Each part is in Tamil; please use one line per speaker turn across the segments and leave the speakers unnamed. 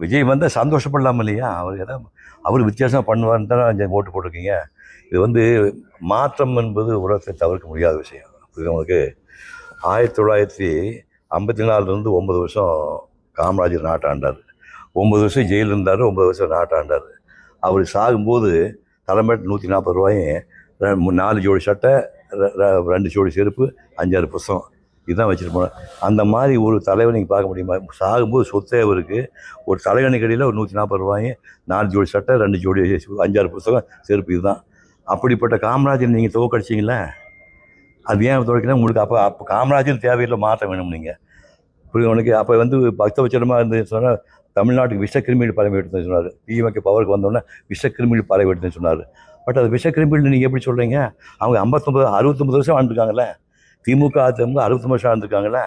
விஜய் வந்தால் சந்தோஷப்படலாம் இல்லையா? அவர் ஏதாவது அவர் வித்தியாசமாக பண்ணுவார்னு தான் ஓட்டு போட்டிருக்கீங்க. இது வந்து மாற்றம் என்பது உலகத்தை தவிர்க்க முடியாத விஷயம். இது உங்களுக்கு 1954 9 வருஷம் காமராஜர் நாட்டாண்டார், 9 வருஷம் ஜெயிலில் இருந்தார், 9 வருஷம் நாட்டாண்டார். அவர் சாகும்போது தலைமைட்டு 140 ரூபாயும் 4 ஜோடி சட்டை, 2 ஜோடி செருப்பு, 5-6 புத்தகம் இதுதான் வச்சுட்டு போனேன். அந்த மாதிரி ஒரு தலைவனை நீங்கள் பார்க்க முடியுமா? சாகும்போது சொத்தே அவருக்கு ஒரு தலைவனுக்கு இடையில் ஒரு 140 ரூபாயும் 4 ஜோடி சட்டை, 2 ஜோடி 5-6 புத்தகம் செருப்பு இதுதான். அப்படிப்பட்ட காமராஜர் நீங்கள் துவக்கடிச்சிங்களே, அது ஏன் துவக்கணும் உங்களுக்கு? அப்போ காமராஜர் தேவையில்லை, மாற்றம் வேணும் நீங்கள் புரியுது உனக்கு. அப்போ வந்து பக்தவச்சனமாக இருந்து சொன்னால் தமிழ்நாட்டுக்கு விஷக்கிருமிகள் பரவி எடுத்துன்னு சொன்னார். திமுக பவருக்கு வந்தோடனே விஷக்கிருமிகள் பரவி எடுத்துன்னு சொன்னார். பட் அது விஷக்கிருமிகள் நீங்கள் எப்படி சொல்கிறீங்க? அவங்க 69 வருஷம் வாழ்ந்துருக்காங்கல்ல, திமுக அதிமுக 69 வருஷம் வாழ்ந்துருக்காங்கல்ல.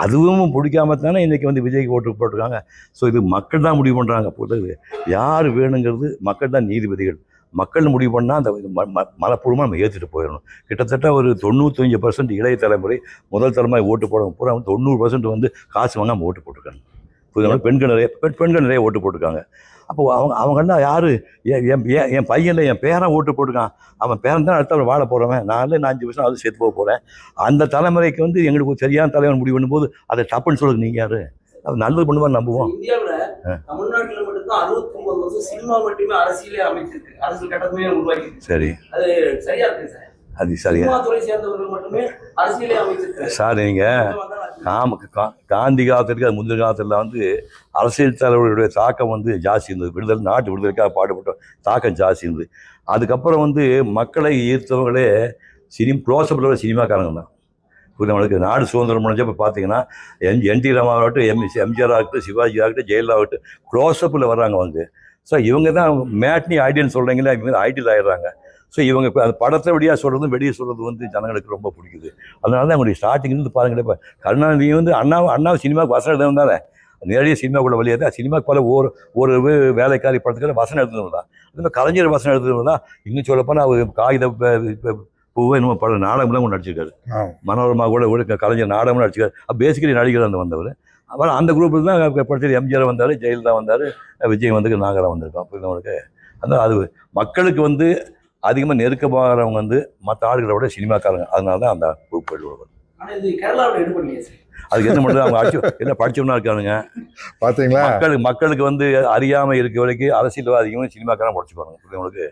அதுவும் பிடிக்காம தானே இன்றைக்கி வந்து விஜய்க்கு ஓட்டு போட்டிருக்காங்க. ஸோ இது மக்கள் தான் முடிவு பண்ணுறாங்க. பொறுத்தது யார் வேணுங்கிறது மக்கள் தான் நீதிபதிகள். மக்கள் முடிவு பண்ணால் அந்த மனப்பூர்வமாக நம்ம ஏற்றிட்டு போயிடணும். கிட்டத்தட்ட ஒரு 95% இளைய தலைமுறை முதல் தலைமுறை ஓட்டு போட பூரா 90% வந்து காசு வாங்காமல் ஓட்டு போட்டிருக்காங்க. புரியுது? பெண்கள் நிறைய ஓட்டு போட்டிருக்காங்க. அப்போ அவங்கெல்லாம் யார்? என் பையனில் என் பேரன் ஓட்டு போட்டிருக்கான். அவன் பேரன் தான் அடுத்த வாழ போகிறவன். நான் 5 வருஷம் அது சேர்த்து போக போகிறேன். அந்த தலைமுறைக்கு வந்து எங்களுக்கு ஒரு சரியான தலைவன் முடிவு பண்ணும்போது அதை தப்புன்னு சொல்லுது. நீங்கள் யார்? அது நல்லது பண்ணுவான்னு நம்புவோம்.
தமிழ்நாட்டில் மட்டும்தான் 69 வருஷம் சினிமா மட்டுமே அரசியலே அமைச்சிருக்கு, அரசியல் கட்டமே உருவாக்கி.
சரி,
அது சரியா இருக்கு சார்? அது சரியா துறை சேர்ந்தவர்கள் மட்டுமே அரசியலே அமைச்சிருக்கு
சார். நீங்கள் காந்தி காலத்திற்கு அது முந்தின காலத்தில் வந்து அரசியல் தலைவர்களுடைய தாக்கம் வந்து ஜாஸ்தி இருந்தது. நாட்டு விடுதலைக்காக பாடுபட்ட தாக்கம் ஜாஸ்தி இருந்தது. அதுக்கப்புறம் வந்து மக்களை ஈர்த்தவங்களே க்ளோஸ்அப்பில் சினிமாக்காரங்க தான். நம்மளுக்கு நாடு சுதந்திரம் முடிஞ்சப்போ பார்த்தீங்கன்னா என்டி ராமாவாகட்டும், எம்ஜிஆர் ஆகட்டும், சிவாஜி ஆகட்டும், ஜெயலலிதா ஆகட்டும் க்ளோஸ்அப்பில் வர்றாங்க வந்து. ஸோ இவங்க தான் மேட்னி ஐடியல்னு சொல்கிறீங்களா, இவங்க ஐடியல் ஆகிடுறாங்க. ஸோ இவங்க இப்போ அந்த படத்தை வெளியாக சொல்கிறதும் வெளியே சொல்கிறது வந்து ஜனங்களுக்கு ரொம்ப பிடிக்குது. அதனால தான் அவங்களுடைய ஸ்டார்டிங்லேருந்து பாருங்களேன். இப்போ கருணாநிதி வந்து அண்ணாவை சினிமாவுக்கு வசனம் எழுதுனது தானே, நேரடியாக சினிமாக்குள்ள வழியாக தான். சினிமாவுக்கு பல ஒரு வேலைக்காரி படத்துக்கு வசனம் எழுதுனது தான். அதுமாதிரி கலைஞர் வசனம் எழுதுனது தான். இன்னும் சொல்லப்போனால் அவர் காகித பூவை இன்னும் பல நாடகம்லாம் ஒன்று நடிச்சிருக்காரு. மனோரமா கூட கலைஞர் நாடகம்னு நடிச்சிருக்காரு. பேசிக்கலி நடிகர் அந்த வந்தவர். அப்புறம் அந்த குரூப்பில் தான் படித்தது எம்ஜிஆர் வந்தார், ஜெயலலிதா வந்தார், விஜய் வந்து நாகரா வந்திருக்கோம். அப்போ நம்மளுக்கு அந்த அது மக்களுக்கு வந்து அதிகமாக நெருக்கமாகறவங்க வந்து மற்ற ஆளுகளை விட சினிமாக்காரங்க. அதனால தான் அந்த குரூப் எழுதுவாங்க. அதுக்கு என்ன பண்ணுறது? அவங்க எல்லாம் படிச்சவனா இருக்கானுங்க. பார்த்தீங்களா? மக்களுக்கு வந்து அறியாமல் இருக்க வரைக்கும் அரசியல்வாதிகளும் சினிமாக்காரன் படிச்சுப்பாங்க. உங்களுக்கு